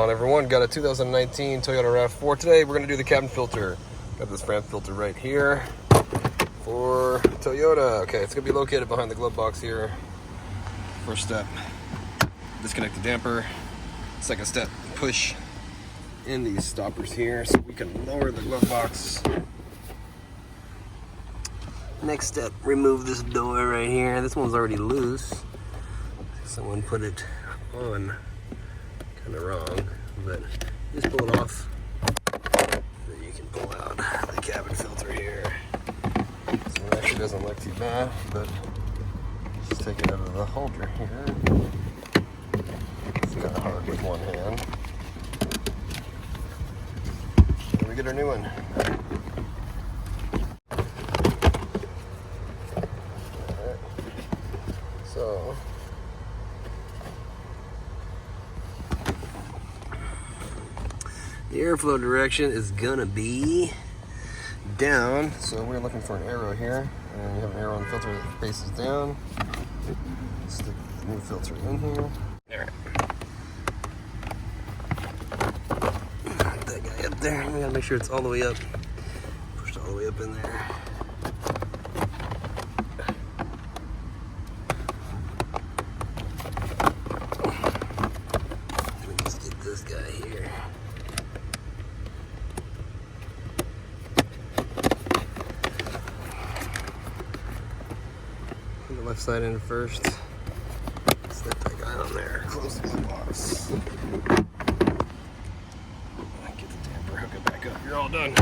on, everyone? Got a 2019 Toyota RAV4 today. We're going to do the cabin filter. Got this fan filter right here for Toyota. Okay, it's going to be located behind the glove box here. First step, disconnect the damper. Second step, push in these stoppers here so we can lower the glove box. Next step, remove this door right here. This one's already loose. Someone put it on kind of wrong, but just pull it off. Then you can pull out the cabin filter here. This one actually doesn't look too bad, but just take it out of the holder here. It's kind of hard with one hand. Then we get our new one. Alright. So the airflow direction is gonna be down, so we're looking for an arrow here, and you have an arrow on the filter that faces down. Stick the new filter in here. Alright. That guy up there, we gotta make sure it's all the way up. Pushed all the way up in there. Let's get this guy here. Put the left side in first. Slip that guy on there. Close the glove box. Get the damper, hook it back up. You're all done.